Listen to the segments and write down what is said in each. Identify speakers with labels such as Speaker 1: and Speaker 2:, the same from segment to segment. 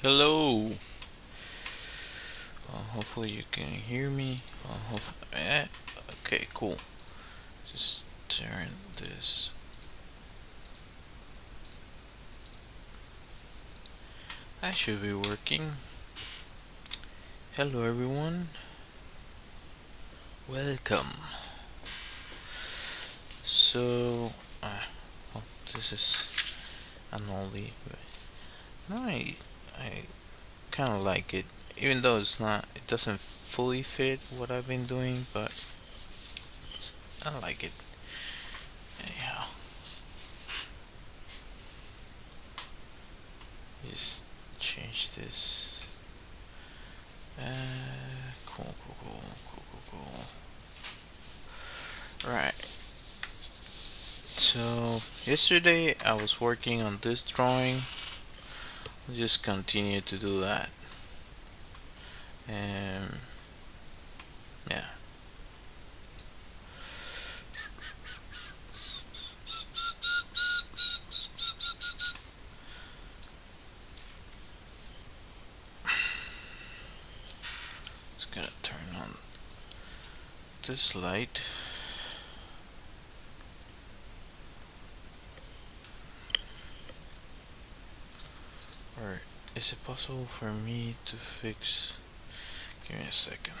Speaker 1: Hello. Hopefully you can hear me. Okay, cool. Just turn this. That should be working. Hello, everyone. Welcome. So, well, this is an oldie, but no, I kind of like it, even though it doesn't fully fit what I've been doing, but I like it. Anyhow, just change this. Cool. Right. So yesterday I was working on this drawing. I'll just continue to do that. And yeah. Just gonna turn on this light. Or is it possible for me to fix? Give me a second.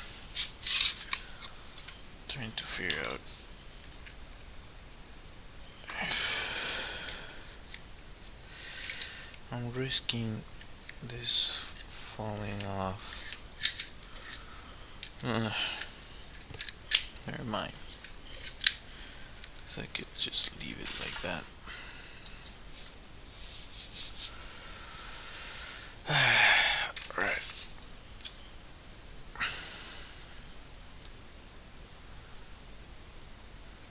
Speaker 1: Trying to figure out if I'm risking this falling off. Never mind. So I could just leave it like that. Right.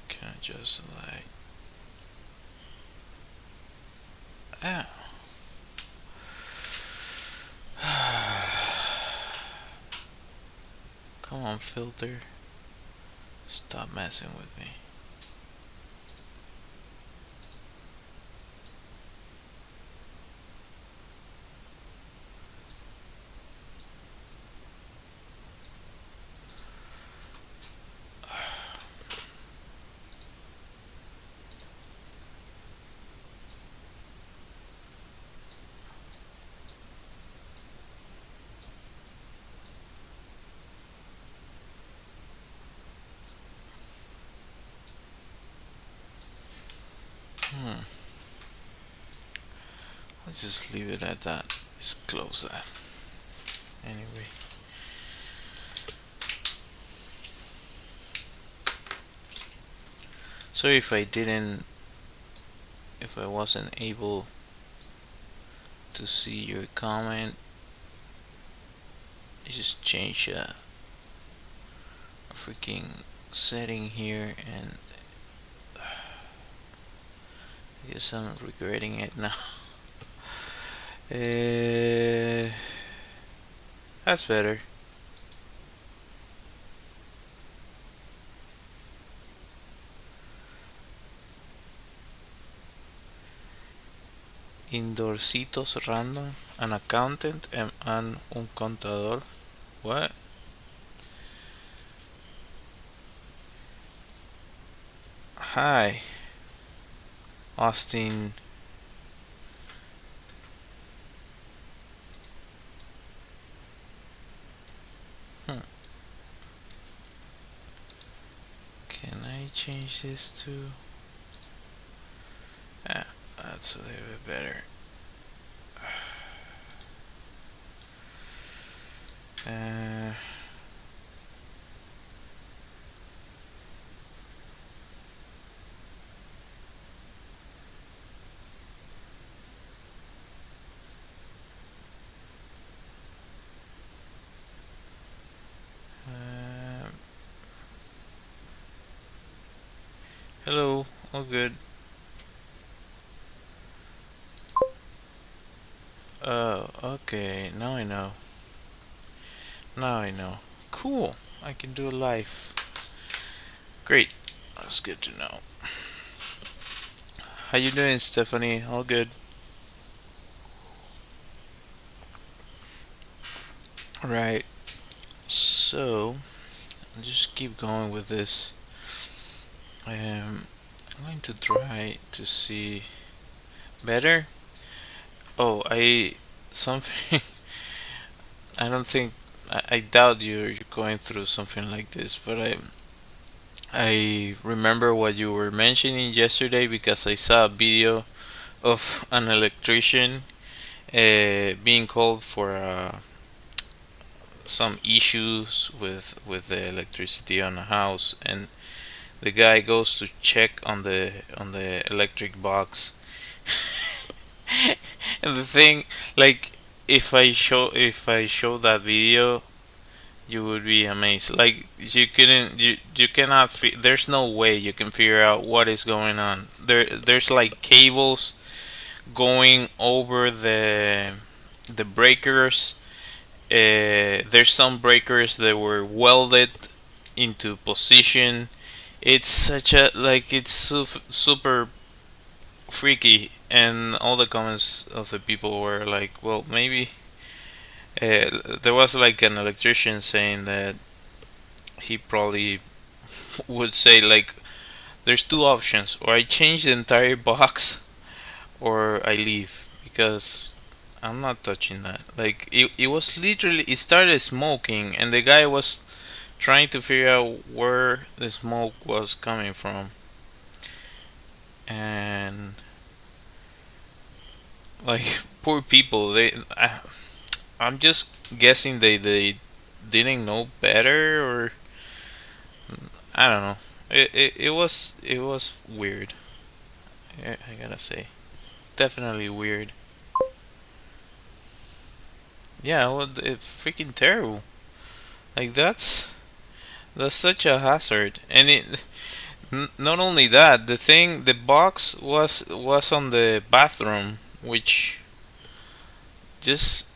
Speaker 1: Can I just like ah. Come on, filter. Stop messing with me. Hmm. Let's just leave it at that. Just close that. Anyway. So if I wasn't able to see your comment, I just change a freaking setting here, and I guess I'm regretting it now. uh, that's better. Indoorcitos random, an accountant and un contador. What? Hi, Austin. Hmm. Can I change this to? Ah, that's a little bit better. Uh, um, hello, all good. Oh, okay, now I know. Now I know. Cool, I can do a live. Great, that's good to know. How you doing, Stephanie? All good? Right. So just keep going with this. I'm going to try to see better. Oh, I something. I don't think. I doubt you're going through something like this, but I remember what you were mentioning yesterday because I saw a video of an electrician being called for some issues with the electricity on a house, and the guy goes to check on the electric box. And the thing, like, if I show that video, you would be amazed. Like, you cannot there's no way you can figure out what is going on. There's like cables going over the breakers. There's some breakers that were welded into position. It's such a like it's super freaky, and all the comments of the people were like, well, maybe there was like an electrician saying that he probably would say like, there's two options: or I change the entire box, or I leave, because I'm not touching that. Like, it was literally, it started smoking, and the guy was trying to figure out where the smoke was coming from, and like, poor people, I'm just guessing they didn't know better, or I don't know. It was weird. I gotta say, definitely weird. Yeah, well, it's freaking terrible. Like, that's such a hazard, and not only that, the box was on the bathroom, which just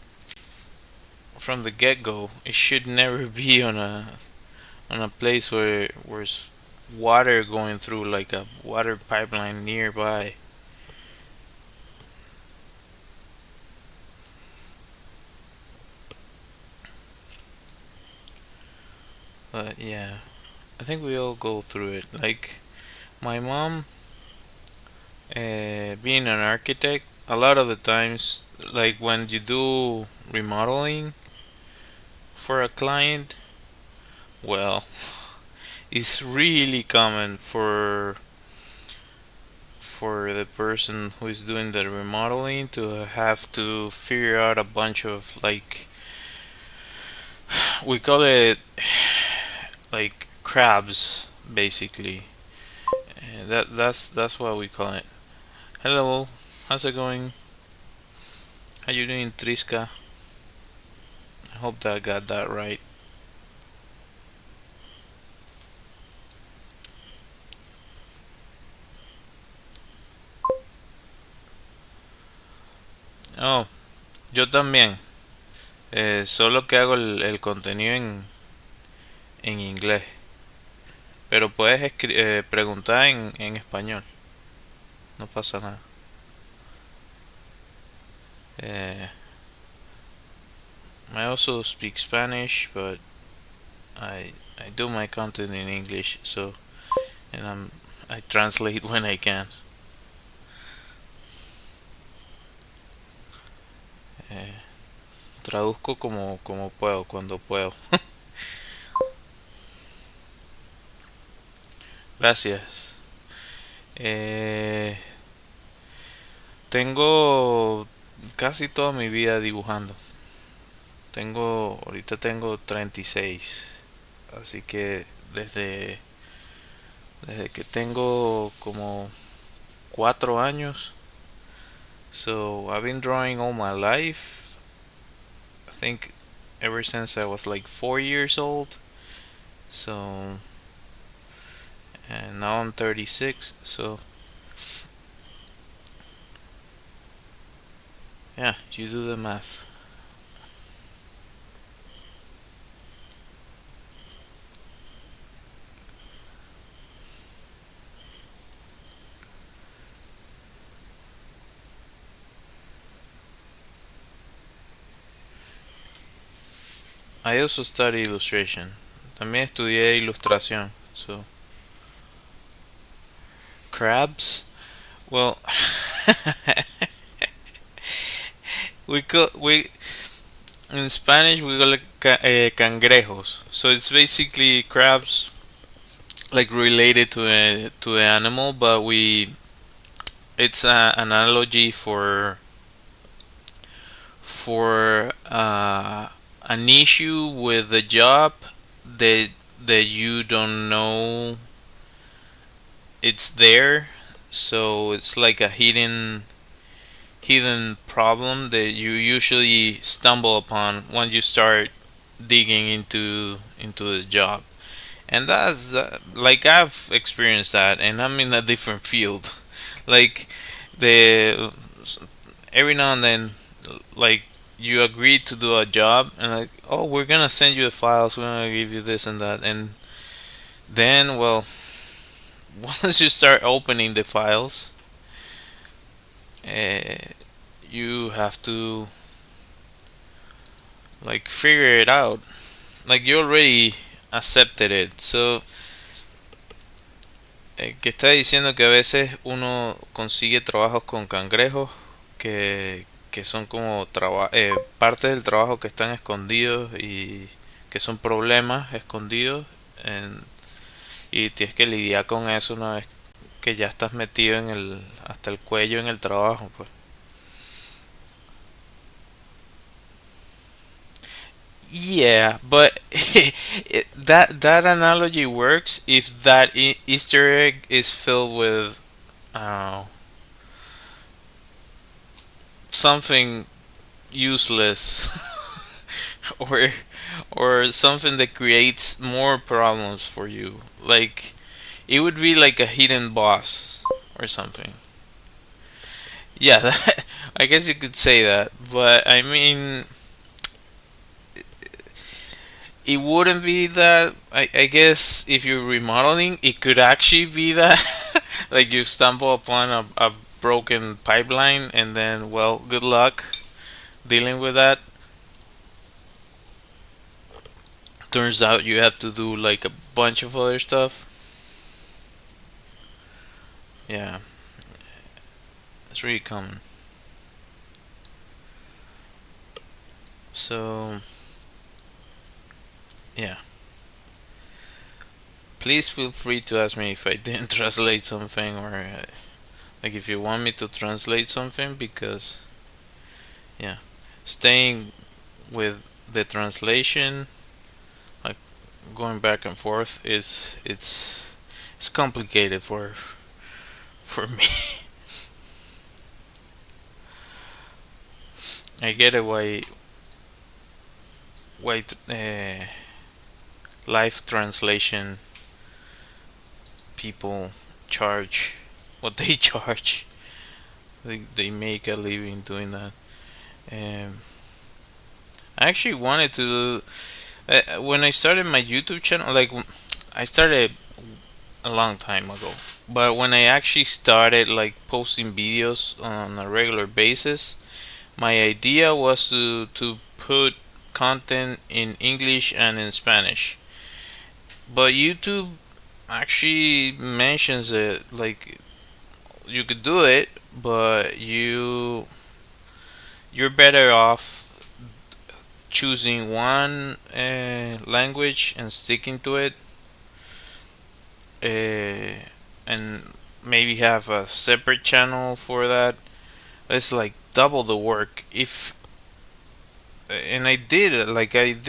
Speaker 1: from the get go, it should never be on a place where there's water going through, like a water pipeline nearby. But yeah, I think we all go through it. Like, my mom, being an architect, a lot of the times, like when you do remodeling for a client, well, it's really common for the person who is doing the remodeling to have to figure out a bunch of, like, we call it like crabs, basically. That's what we call it. Hello, how's it going? How you doing, Triska? I hope that I got that right. Oh, yo también. Solo que hago el contenido en inglés. Pero puedes preguntar en español. No pasa nada. Eh, I also speak Spanish, but I do my content in English, so, and I translate when I can. Eh, Traduzco como puedo, cuando puedo. Gracias. Eh, Tengo casi toda mi vida dibujando. Ahorita tengo 36. Así que desde que tengo como 4 años. So I've been drawing all my life. I think ever since I was like 4 years old. So, and now I'm 36. So yeah, you do the math. I also study illustration. También estudié ilustración. So crabs. Well, we in Spanish we call it cangrejos. So it's basically crabs, like related to the animal, but we it's an analogy for an issue with the job that that you don't know it's there. So it's like a hidden problem that you usually stumble upon once you start digging into the job. And that's like I've experienced that, and I'm in a different field. Like the every now and then, like you agree to do a job, and like, oh, we're gonna send you the files, we're gonna give you this and that, and then, well, once you start opening the files, uh, you have to like figure it out. Like you already accepted it, so que está diciendo que a veces uno consigue trabajos con cangrejos que son como parte del trabajo que están escondidos y que son problemas escondidos y tienes que lidiar con eso una vez que ya estás metido en hasta el cuello en el trabajo, pues. Yeah, but that analogy works if that Easter egg is filled with uh, something useless or something that creates more problems for you. Like it would be like a hidden boss or something. Yeah, I guess you could say that, but I mean, it wouldn't be that. I guess if you're remodeling, it could actually be that. Like you stumble upon a broken pipeline, and then, well, good luck dealing with that. Turns out you have to do like a bunch of other stuff. Yeah, it's really common. So, yeah. Please feel free to ask me if I didn't translate something or like if you want me to translate something because yeah, staying with the translation, like going back and forth, is it's complicated for me. I get it why live translation people charge what they charge. They make a living doing that. Um, I actually wanted to when I started my YouTube channel, like I started a long time ago. But when I actually started like posting videos on a regular basis, my idea was to put content in English and in Spanish. But YouTube actually mentions it like you could do it, but you're better off choosing one language and sticking to it, and maybe have a separate channel for that. It's like double the work. If and I did like at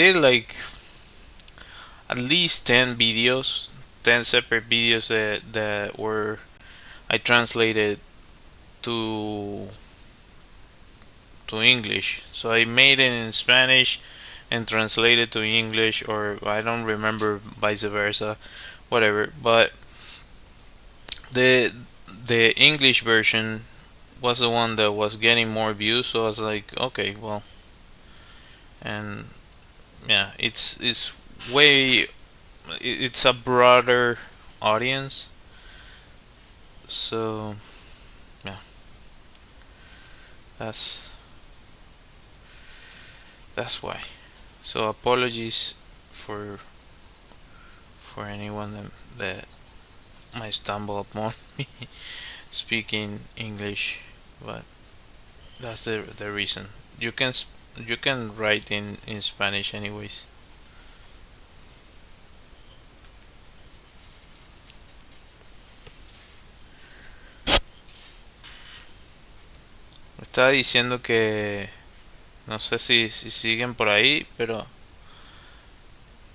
Speaker 1: least 10 videos, 10 separate videos that were I translated to English. So I made it in Spanish and translated to English, or I don't remember vice versa, whatever. But the English version was the one that was getting more views. So I was like, okay, well, and yeah, it's way it's a broader audience. So yeah, that's that's why. So apologies for anyone that might stumble upon me speaking English, but that's the reason. You can write in Spanish anyways. Estaba diciendo que no sé si siguen por ahí, pero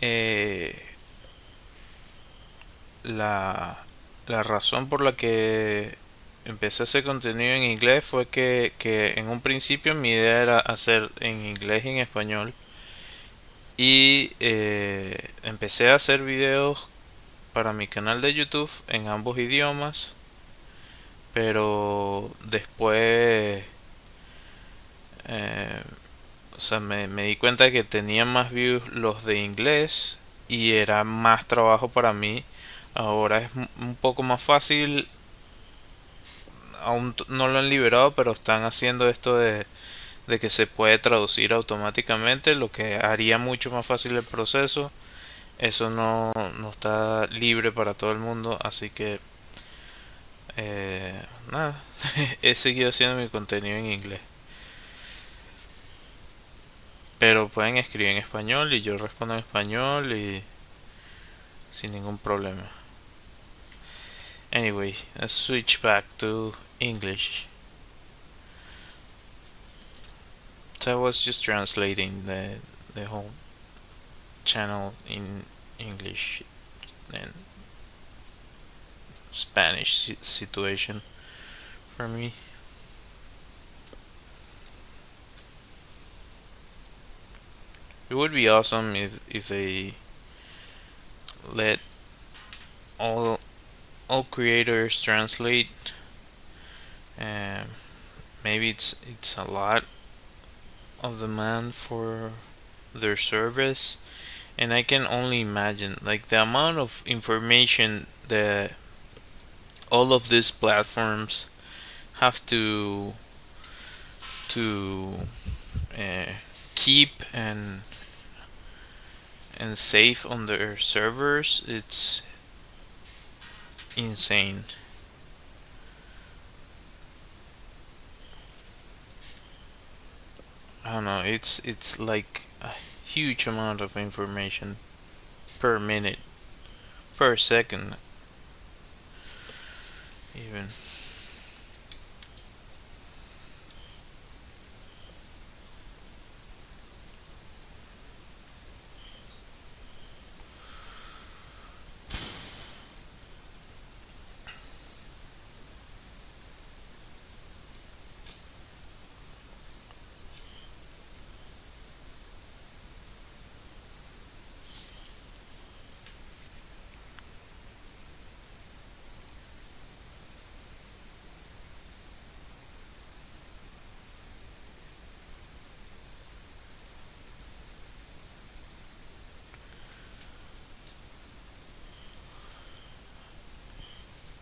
Speaker 1: eh, la, la razón por la que empecé a hacer contenido en inglés fue que en un principio mi idea era hacer en inglés y en español. Y empecé a hacer videos para mi canal de YouTube en ambos idiomas, pero después, eh, o sea, me di cuenta que tenía más views los de inglés y era más trabajo para mí. Ahora es un poco más fácil, aún no lo han liberado, pero están haciendo esto de que se puede traducir automáticamente, lo que haría mucho más fácil el proceso. Eso no está libre para todo el mundo, así que nada, he seguido haciendo mi contenido en inglés. Pero pueden escribir en español y yo respondo en español y sin ningún problema. Anyway, let's switch back to English. So I was just translating the whole channel in English and Spanish situation for me. It would be awesome if they let all all creators translate. Um, Maybe it's a lot of demand for their service, and I can only imagine like the amount of information that all of these platforms have to uh, keep and save on their servers. It's insane. I don't know. It's like a huge amount of information per minute, per second, even.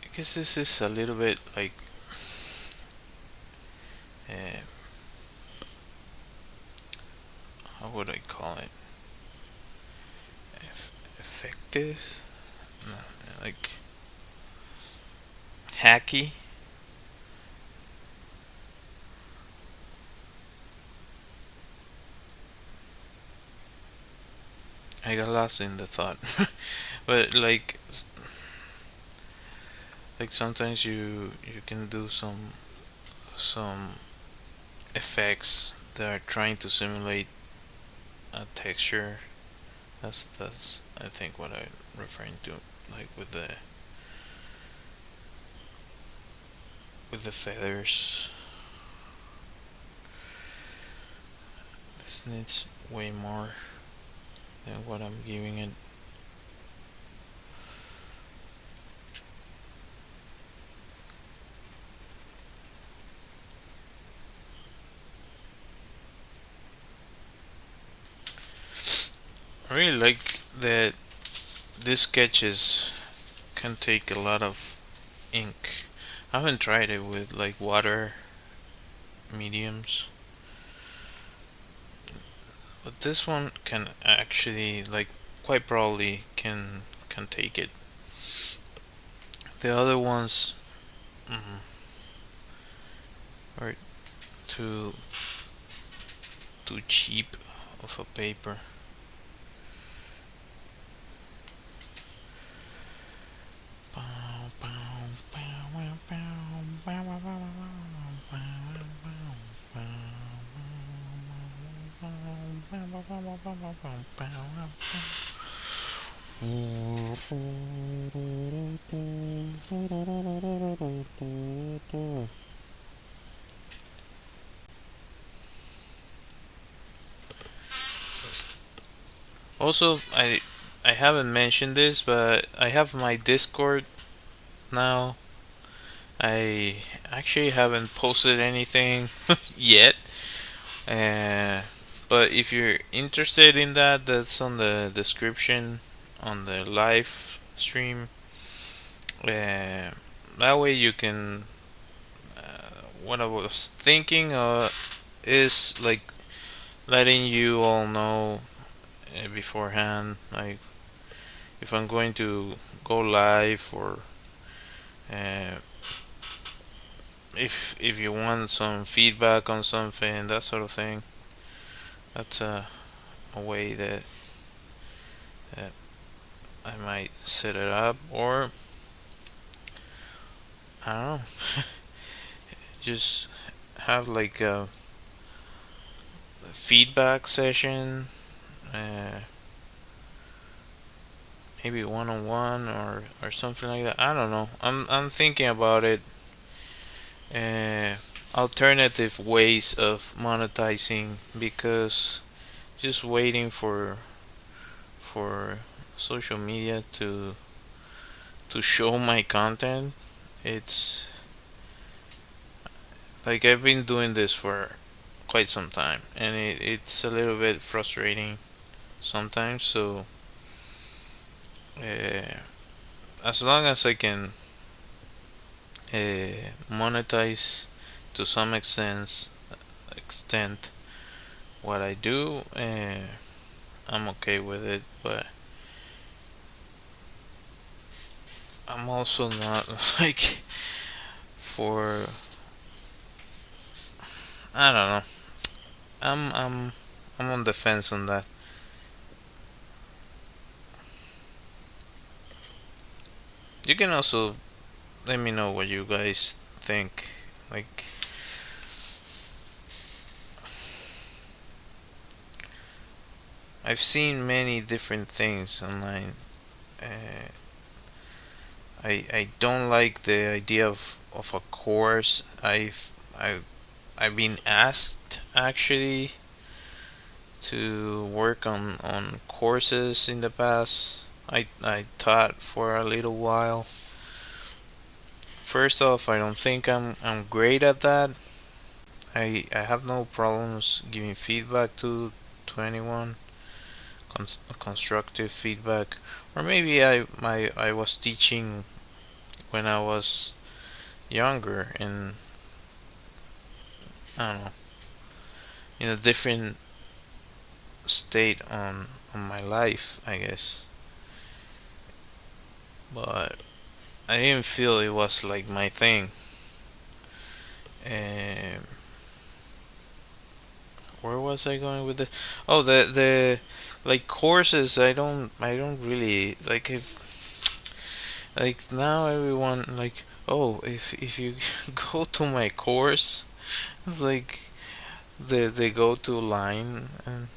Speaker 1: I guess this is a little bit like uh, how would I call it? Effective? No, like hacky. I got lost in the thought, but like sometimes you can do some effects that are trying to simulate a texture. That's I think what I'm referring to, like with the feathers. This needs way more than what I'm giving it. I really like that these sketches can take a lot of ink. I haven't tried it with like water mediums. But this one can actually, like, quite probably can take it. The other ones mm, are too too cheap of a paper. Also, I haven't mentioned this, but I have my Discord now. I actually haven't posted anything yet. Uh, but if you're interested in that, that's on the description on the live stream. That way you can. What I was thinking is like letting you all know beforehand, like if I'm going to go live or uh, if you want some feedback on something, that sort of thing. That's a way that I might set it up, or I don't know, just have like a feedback session, uh, maybe one on one or something like that. I don't know. I'm thinking about it. Uh, Alternative ways of monetizing, because just waiting for social media to show my content, it's like I've been doing this for quite some time, and it's a little bit frustrating sometimes. So uh, as long as I can monetize to some extent what I do, I'm okay with it. But I'm also not like for I don't know. I'm on the fence on that. You can also let me know what you guys think. Like, I've seen many different things online. Uh, I don't like the idea of a course. I've been asked actually to work on courses in the past. I taught for a little while. First off, I don't think I'm great at that. I have no problems giving feedback to anyone, constructive feedback, or maybe I was teaching when I was younger and I don't know, in a different state on my life, I guess. But I didn't feel it was like my thing. Um, where was I going with this? Oh, the like courses. I don't really like if like now everyone like, oh, if you go to my course, it's like the go to line and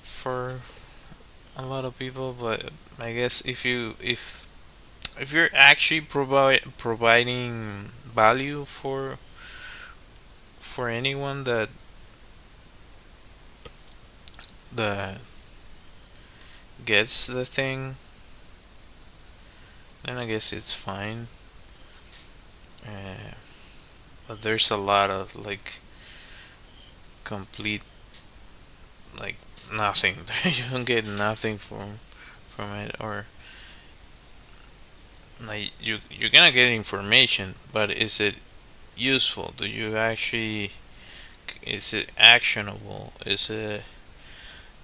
Speaker 1: for a lot of people. But I guess if you're actually providing value for anyone that gets the thing, then I guess it's fine. Uh, but there's a lot of like complete like nothing. You don't get nothing from it, or like you're gonna get information, but is it useful? Do you actually, is it actionable? Is it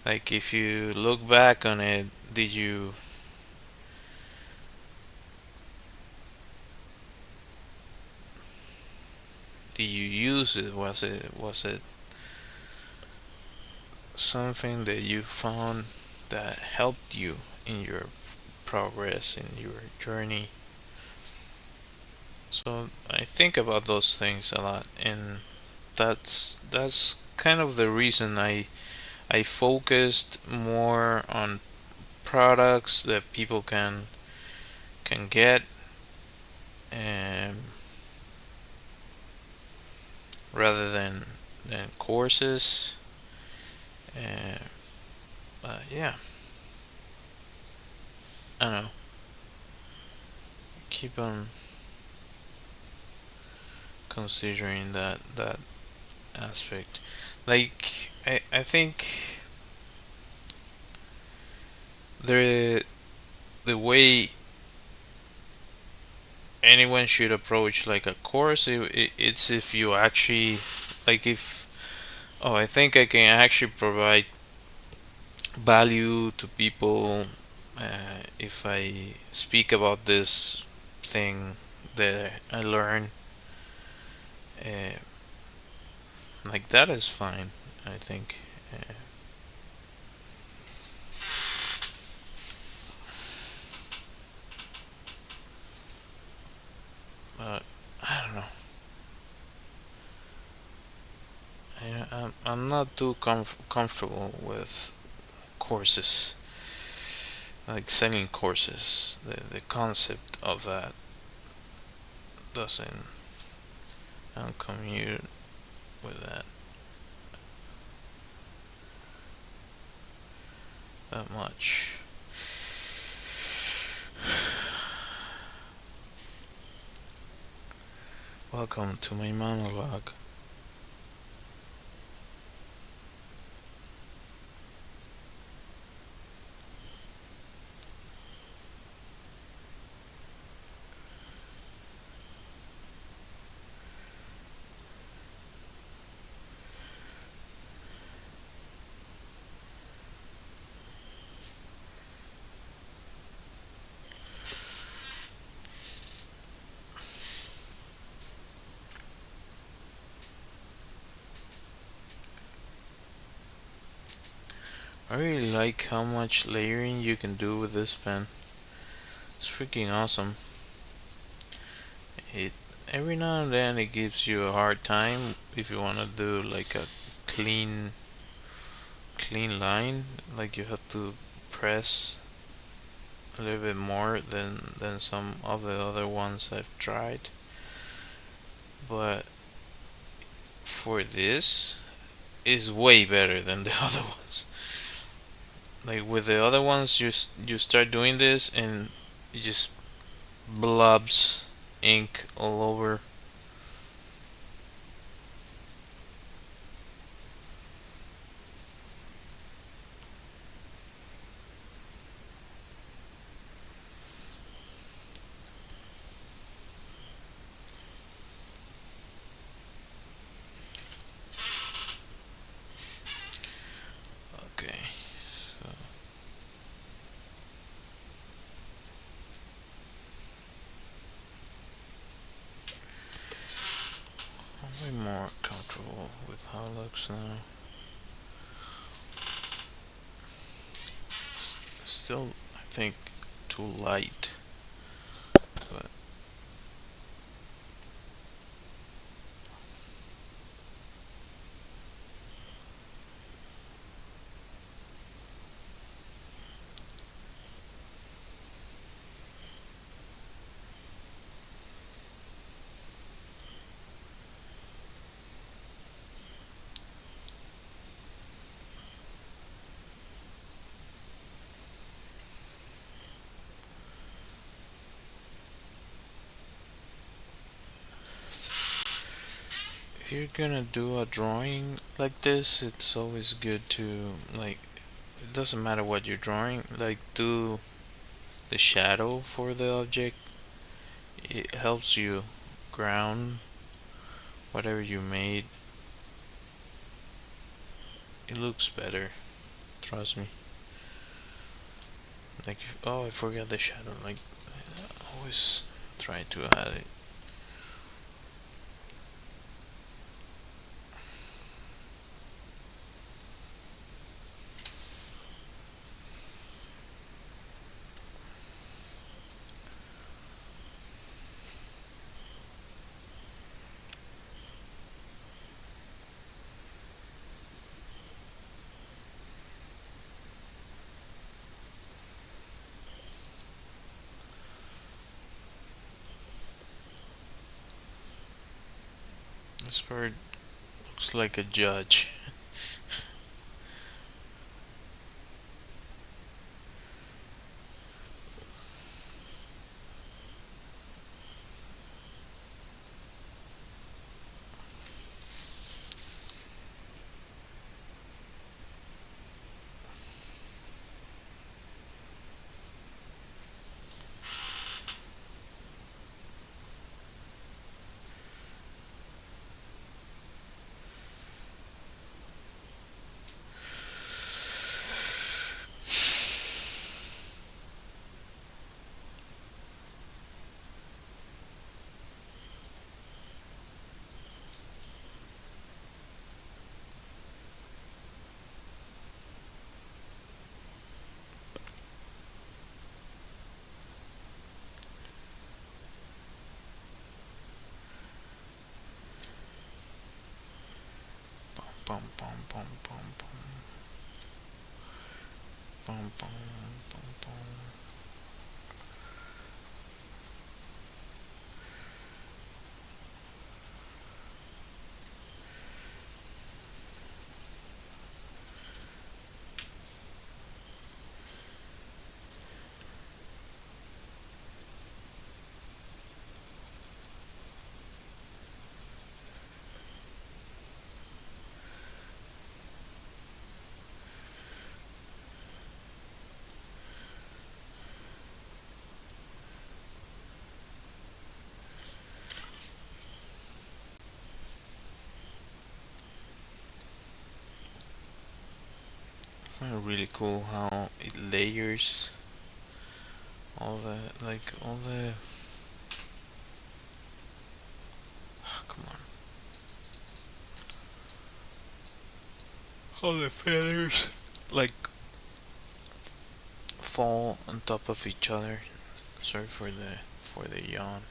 Speaker 1: Like if you look back on it, did you use it? Was it something that you found that helped you in your progress in your journey? So I think about those things a lot, and that's kind of the reason I focused more on products that people can get, um, rather than courses. Uh, yeah, I don't know. Keep on considering that aspect. Like I think the the way anyone should approach like a course, it's if you actually like if oh I think I can actually provide value to people if I speak about this thing that I learn, uh, like that is fine, I think. But I don't know. I'm not too comfortable with courses, like selling courses. The concept of that doesn't. I don't commute with that much. Welcome to my monologue. I really like how much layering you can do with this pen. It's freaking awesome. It every now and then it gives you a hard time if you want to do like a clean clean line, like you have to press a little bit more than some of the other ones I've tried. But for this is way better than the other ones. Like with the other ones, you start doing this and it just blobs ink all over. Okay, so I'm way more comfortable with how it looks now. Still, I think too light, but if you're gonna do a drawing like this, it's always good to like. It doesn't matter what you're drawing. Like do the shadow for the object. It helps you ground whatever you made. It looks better surprised me. Like, oh, I forgot the shadow. Like, I always try to add it. This bird looks like a judge. Bum bum bum bum bum bum bum bum bum. I find it really cool how it layers all the all the. Come on, all the feathers like fall on top of each other. Sorry for the yawn.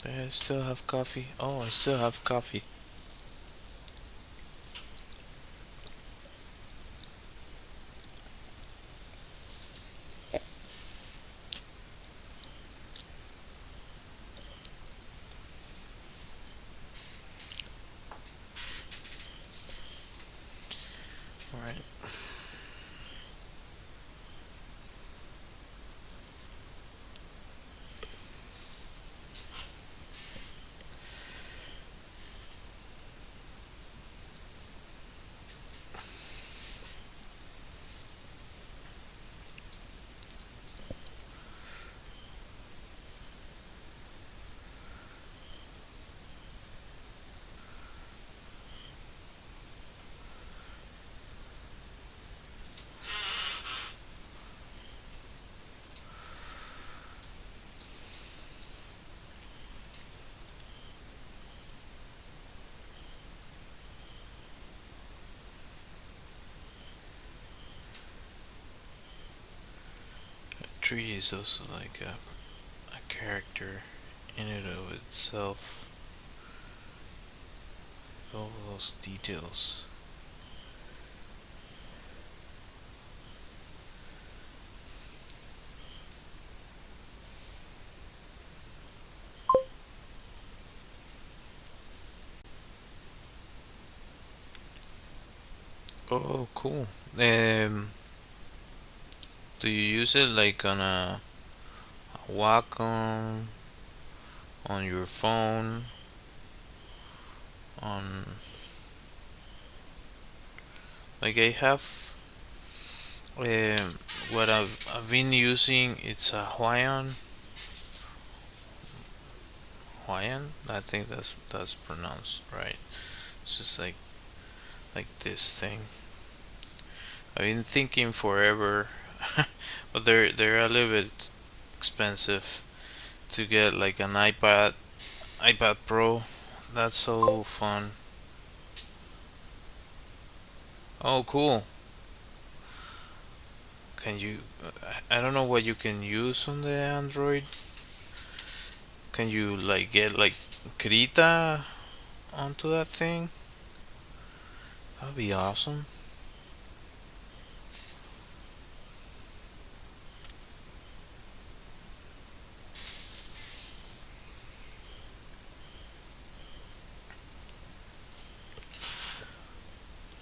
Speaker 1: I still have coffee. Oh, I still have coffee. All right. A tree is also like a character in and of itself. All those details. Oh, cool. Do you use it like on a Wacom, on your phone, on like I have what I've been using. It's a Hawaiian. I think that's pronounced right. It's just like like this thing. I've been thinking forever, but they're a little bit expensive to get like an iPad Pro. That's so fun. Oh, cool. Can you? I don't know what you can use on the Android. Can you like get like Krita onto that thing? That'd be awesome.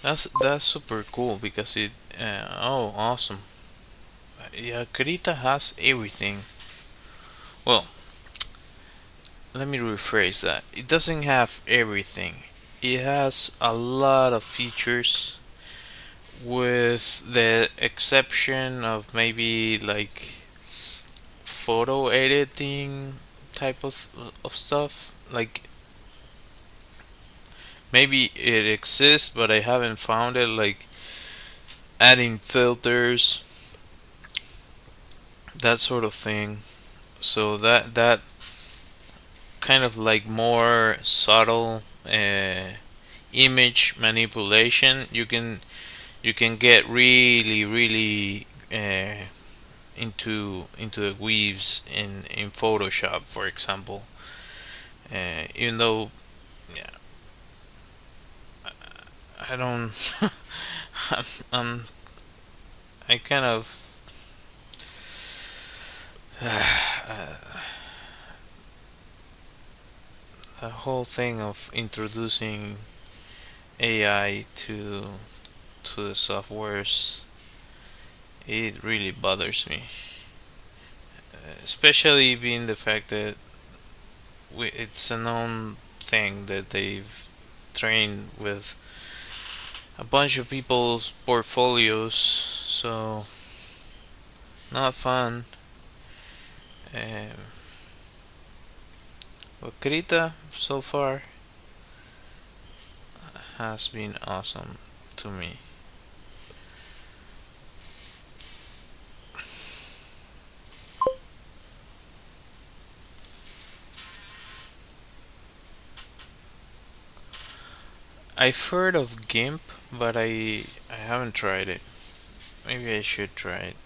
Speaker 1: That's super cool because it. Oh, awesome. Yeah, Krita has everything. Well, let me rephrase that. It doesn't have everything. It has a lot of features, with the exception of maybe like photo editing type of stuff. Like maybe it exists, but I haven't found it. Like adding filters, that sort of thing. So that kind of like more subtle image manipulation. You can get really into the weaves in Photoshop, for example. Even though, yeah, I don't, I'm, I kind of the whole thing of introducing AI to the softwares, it really bothers me, especially being the fact that it's a known thing that they've trained with a bunch of people's portfolios, so not fun. Um, but Krita so far has been awesome to me. I've heard of GIMP, but I haven't tried it. Maybe I should try it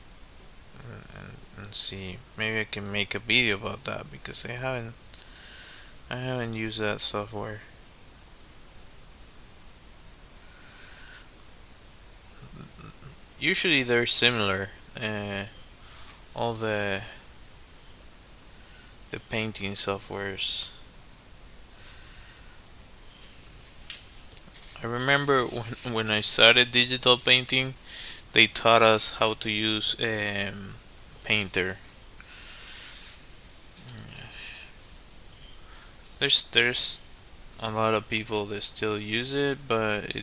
Speaker 1: and see. Maybe I can make a video about that because I haven't used that software. Usually they're similar. All the painting softwares. I remember when I started digital painting, they taught us how to use Painter. There's a lot of people that still use it, but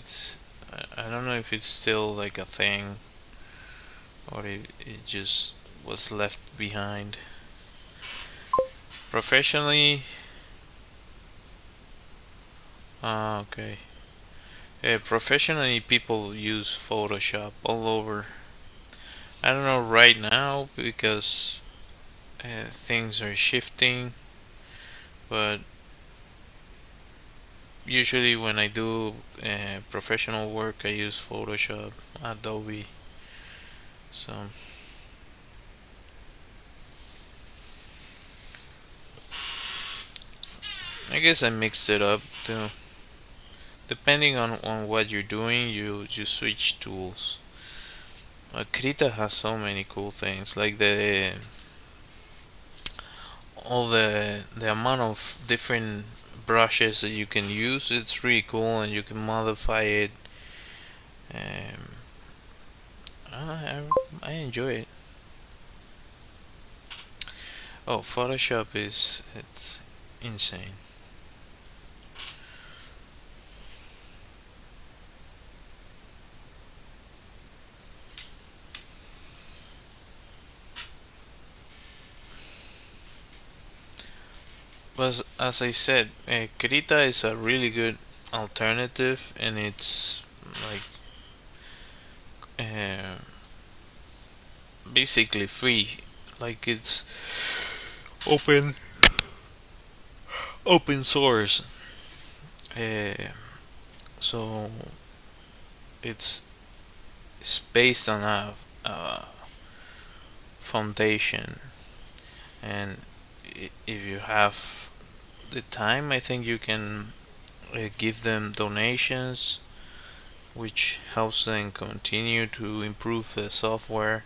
Speaker 1: I don't know if it's still like a thing or it just was left behind. Professionally, okay. Professionally, people use Photoshop all over. I don't know right now because things are shifting, but usually when I do professional work, I use Photoshop, Adobe. So I guess I mixed it up too. Depending on what you're doing, you switch tools. Krita has so many cool things, like the all the amount of different brushes that you can use. It's really cool, and you can modify it. Um, I enjoy it. Oh, Photoshop it's insane. But as I said, Krita is a really good alternative, and it's like uh, basically free. Like it's open open source. Uh, so it's it's based on a foundation, and if you have the time, I think you can give them donations, which helps them continue to improve the software.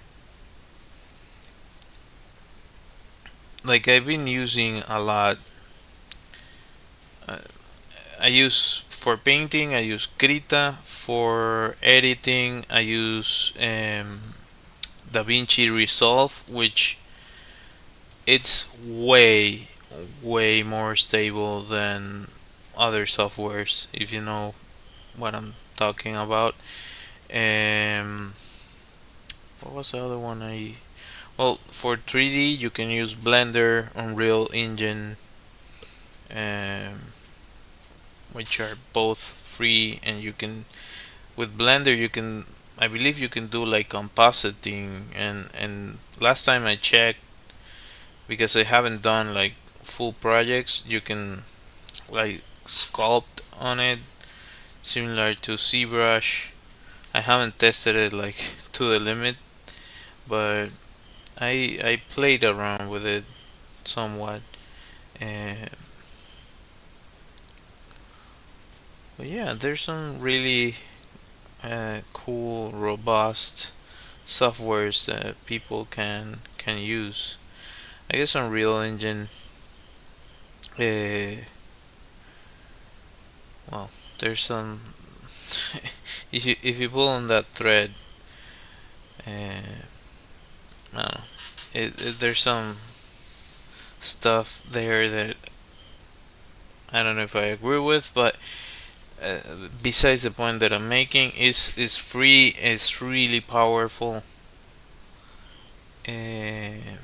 Speaker 1: Like I've been using a lot. Uh, I use for painting. I use Krita for editing. I use DaVinci Resolve, which it's way more stable than other softwares. If you know what I'm talking about. Um, what was the other one I? Well, for 3D you can use Blender, Unreal Engine, um, which are both free, and you can with Blender you can I believe you can do like compositing, and last time I checked, because I haven't done like full projects, you can like sculpt on it similar to ZBrush. I haven't tested it like to the limit, but I played around with it somewhat. Uh, but yeah, there's some really cool, robust softwares that people can use. I guess Unreal Engine. Uh, well, there's some. If you pull on that thread, I don't know. There's some stuff there that I don't know if I agree with, but uh, besides the point that I'm making, is free. It's really powerful. Uh,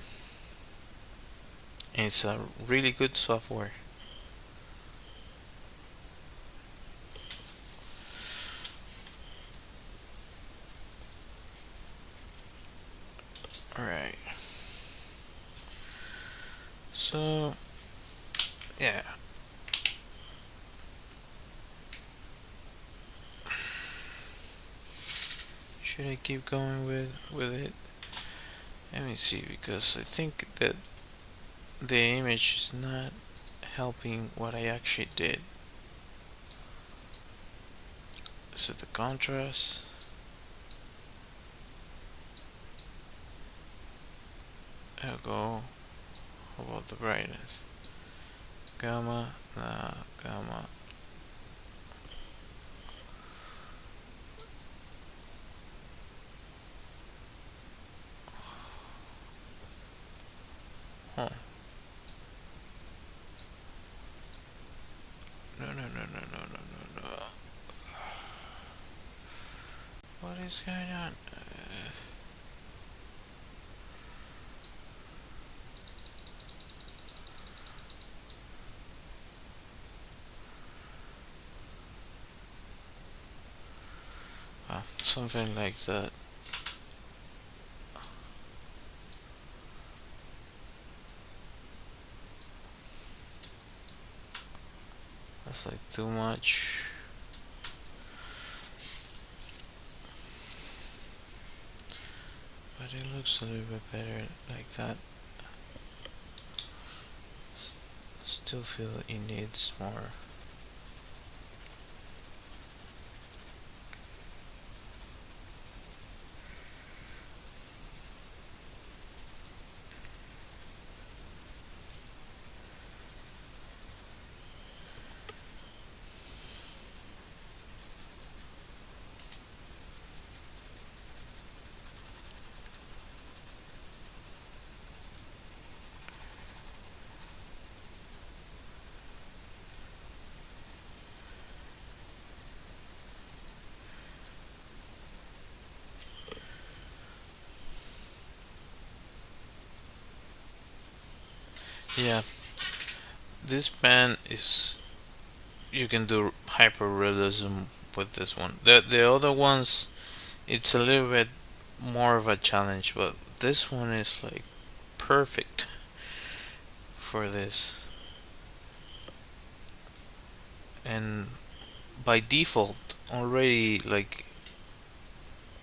Speaker 1: it's a really good software. All right. So yeah, should I keep going with it? Let me see, because I think that the image is not helping what I actually did. Is it the contrast? I'll go. How about the brightness? Gamma, nah, gamma. Huh. No, no, no, no, no, no, no, no. What is going on? Something like that. That's like too much. But it looks a little bit better like that. Still feel it needs more. Yeah, this pen is, you can do hyper realism with this one. The other ones, it's a little bit more of a challenge, but this one is like perfect for this. And by default, already like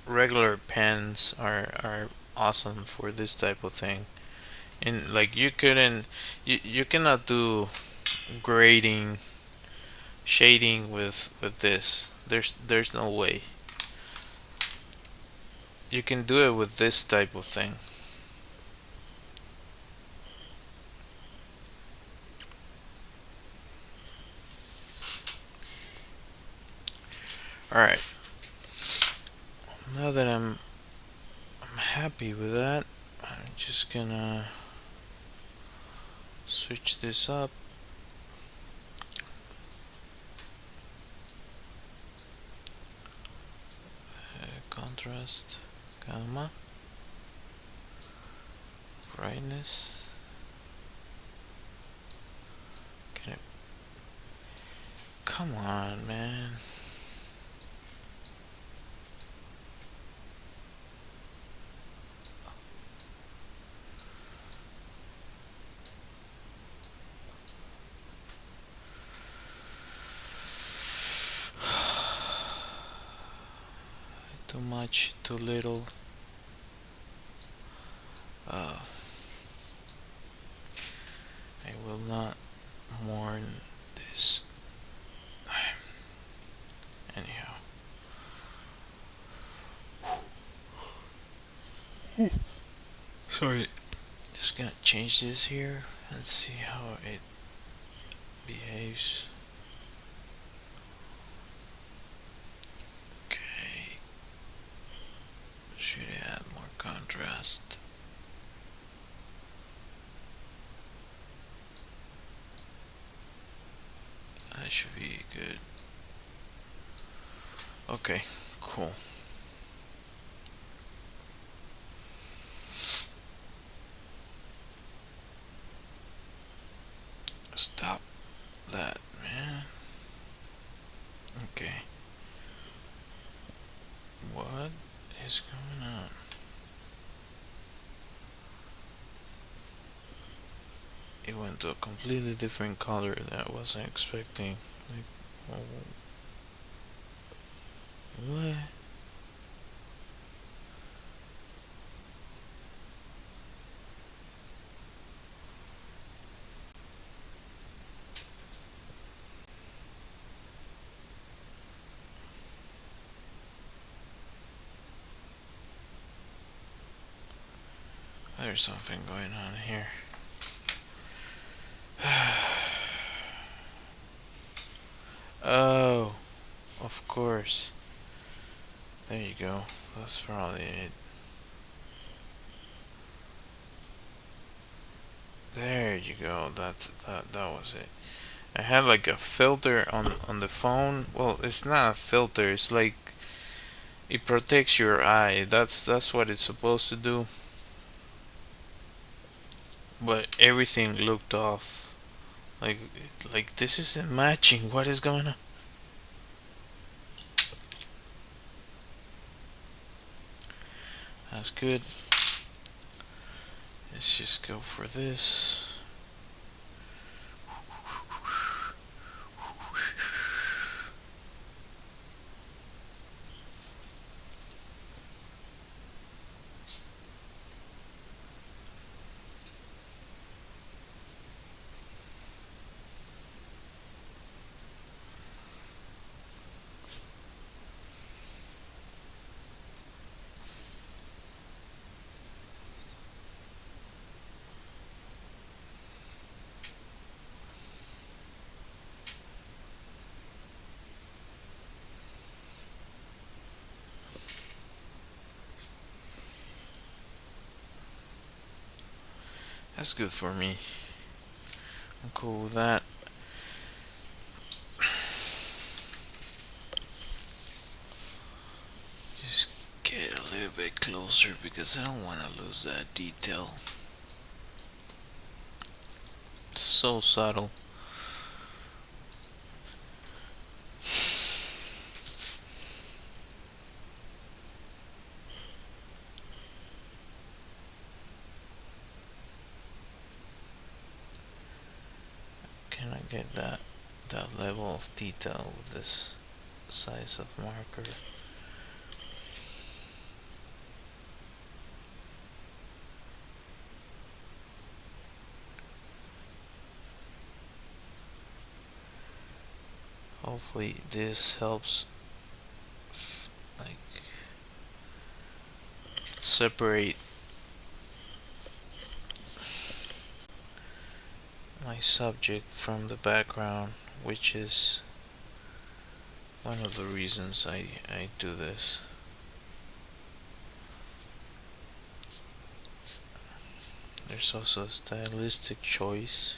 Speaker 1: regular pens are awesome for this type of thing. And like you cannot do grading, shading with this. There's no way. You can do it with this type of thing. All right. Now that I'm happy with that, I'm just gonna switch this up. Contrast, gamma, brightness. Can it? Come on, man. Too much, too little. Uh, I will not mourn this. Anyhow. Sorry. Just gonna change this here and see how it behaves. Okay. Should I add more contrast? That should be good. Okay, cool. Stop that, man. Okay. What is going on? It went to a completely different color that I wasn't expecting. Like, oh, what? There's something going on here. Oh, of course. There you go. That's probably it. There you go. That was it. I had like a filter on the phone. Well, it's not a filter. It's like it protects your eye. That's what it's supposed to do. But everything looked off. Like like this isn't matching. What is going on? That's good. Let's just go for this. That's good for me. I'm cool with that. Just get a little bit closer because I don't want to lose that detail. It's so subtle. cannot get that level of detail with this size of marker. Hopefully this helps like separate my subject from the background, which is one of the reasons I do this. There's also a stylistic choice.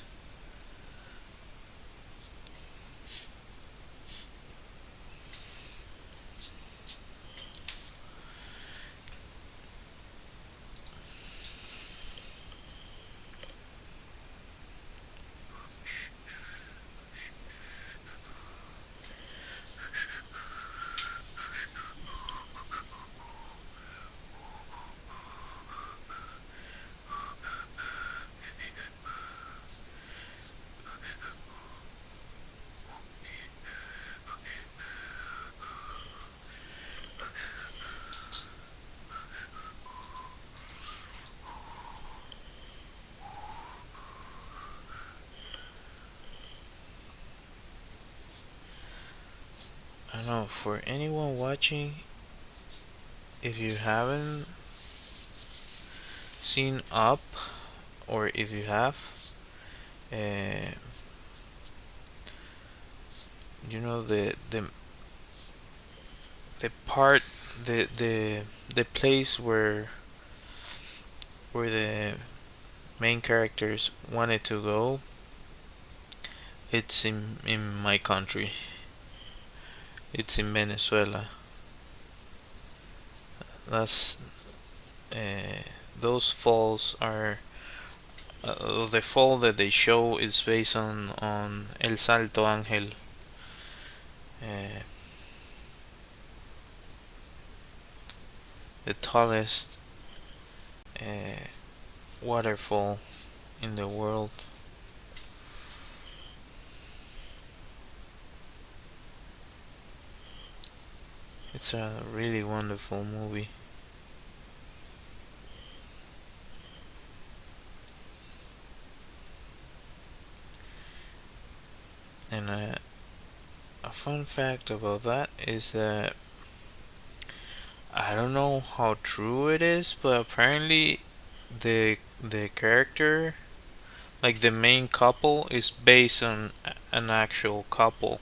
Speaker 1: I don't know, for anyone watching, if you haven't seen Up, or if you have, uh, you know the part, the place where the main characters wanted to go, it's in my country. It's in Venezuela. That's uh, those falls are the fall that they show is based on El Salto Ángel, uh, the tallest uh, waterfall in the world. It's a really wonderful movie, and a fun fact about that is that I don't know how true it is, but apparently the character, like the main couple, is based on an actual couple.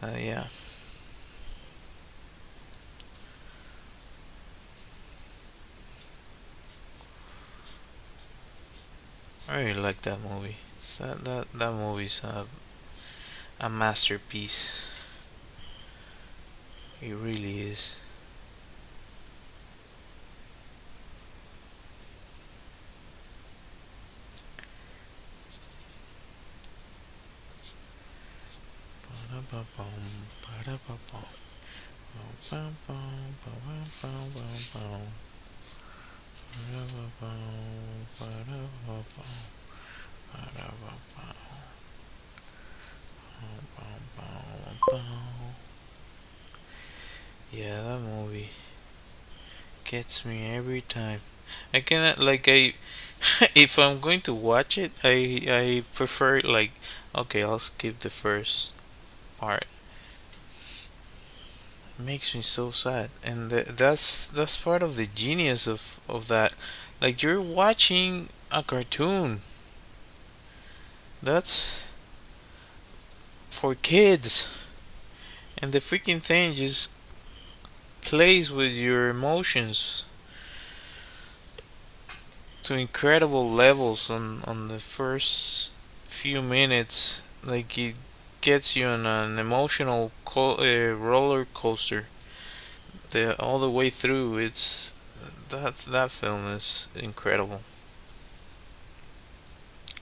Speaker 1: Yeah, I really like that movie. That movie's a masterpiece. It really is. Yeah, that movie gets me every time. I cannot like I if I'm going to watch it, I prefer like okay, I'll skip the first part. It makes me so sad, and that's part of the genius of that. Like you're watching a cartoon. That's for kids, and the freaking thing just plays with your emotions to incredible levels on the first few minutes. Like it gets you on an emotional roller coaster. The all the way through. It's that film is incredible.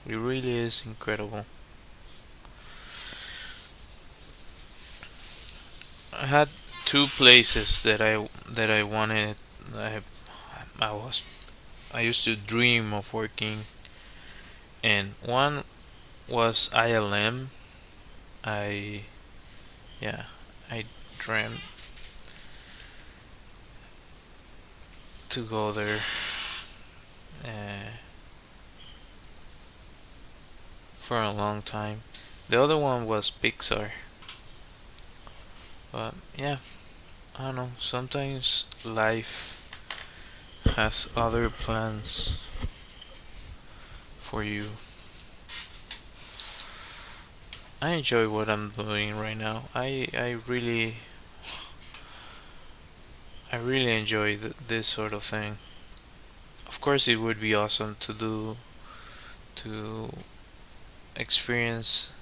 Speaker 1: It really is incredible. I had two places that I wanted. I I was I used to dream of working, and one was ILM. I yeah, I dreamt to go there uh, for a long time. The other one was Pixar, but yeah, I don't know. Sometimes life has other plans for you. I enjoy what I'm doing right now. I really enjoy this sort of thing. Of course, it would be awesome to experience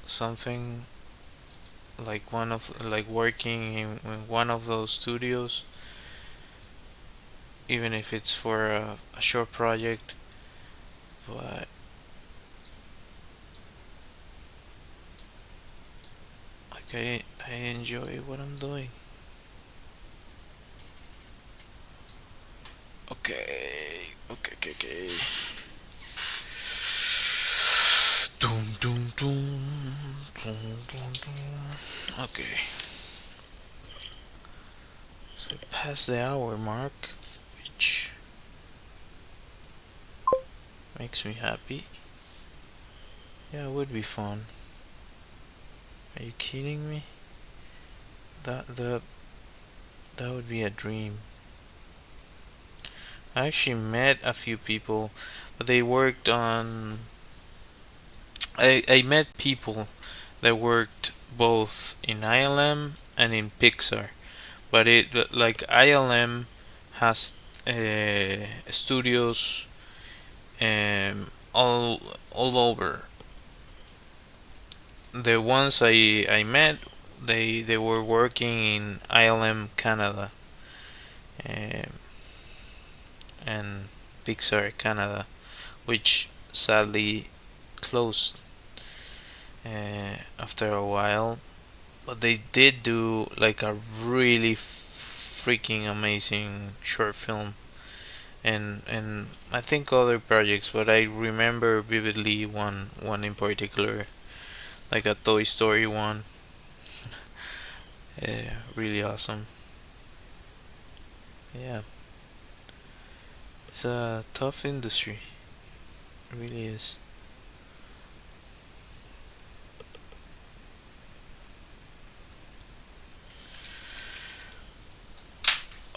Speaker 1: something like working in one of those studios, even if it's for a short project. But like I enjoy what I'm doing. Okay, okay, okay, okay. Doom, doom, doom, doom, doom, doom. Okay, so past the hour mark, which makes me happy. Yeah, it would be fun. Are you kidding me? That that that would be a dream. I actually met a few people, but they worked on. I met people that worked both in ILM and in Pixar, but it like ILM has studios all over. The ones I met, they were working in ILM Canada um, and Pixar Canada, which sadly closed after a while. But they did do like a really freaking amazing short film, and I think other projects, but I remember vividly one in particular, like a Toy Story one. Really awesome. Yeah, it's a tough industry. It really is.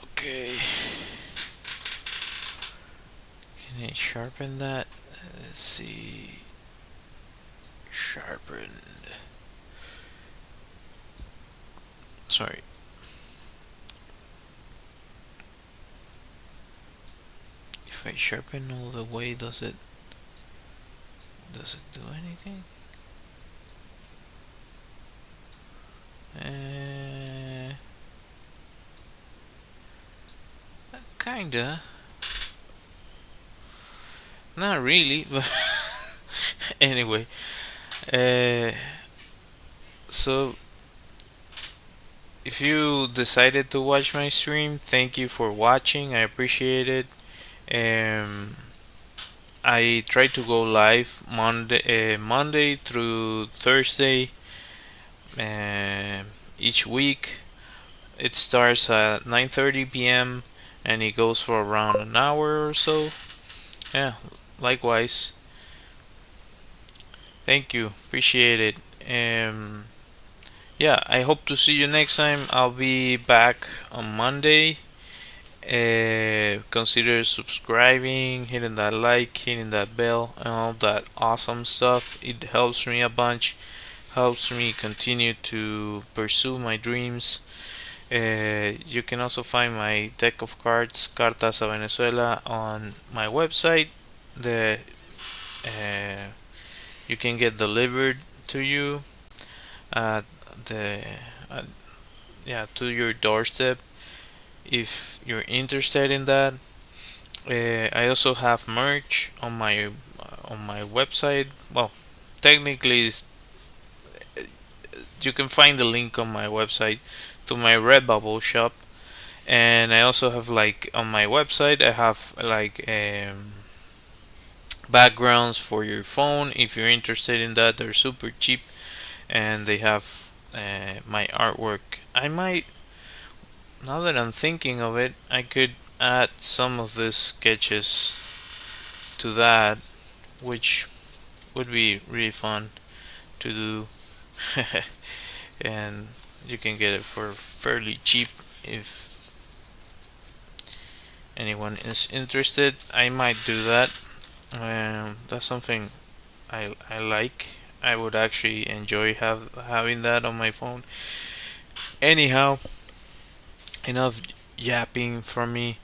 Speaker 1: Okay, can I sharpen that? Let's see. Sharpened. Sorry. If I sharpen all the way, does it do anything? Uh, Kinda. Not really, but anyway. Uh, so if you decided to watch my stream, thank you for watching. I appreciate it. Um, I try to go live Monday through Thursday, uh, each week. It starts at 9:30 p.m. and it goes for around an hour or so. Yeah, likewise. Thank you. Appreciate it. Yeah, I hope to see you next time. I'll be back on Monday. Consider subscribing, hitting that like, hitting that bell, and all that awesome stuff. It helps me a bunch, helps me continue to pursue my dreams. You can also find my deck of cards, Cartas a Venezuela, on my website. The You can get delivered to you at the uh, yeah, to your doorstep if you're interested in that. I also have merch on my website. Well, technically, you can find the link on my website to my Redbubble shop, and I also have like on my website I have like backgrounds for your phone. If you're interested in that, they're super cheap, and they have my artwork. I might, now that I'm thinking of it, I could add some of these sketches to that, which would be really fun to do. And you can get it for fairly cheap if anyone is interested. I might do that. That's something I like. I would actually enjoy having that on my phone. Anyhow, enough yapping from me.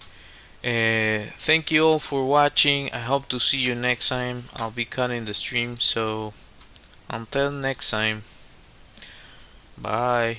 Speaker 1: Thank you all for watching. I hope to see you next time. I'll be cutting the stream, so until next time, bye.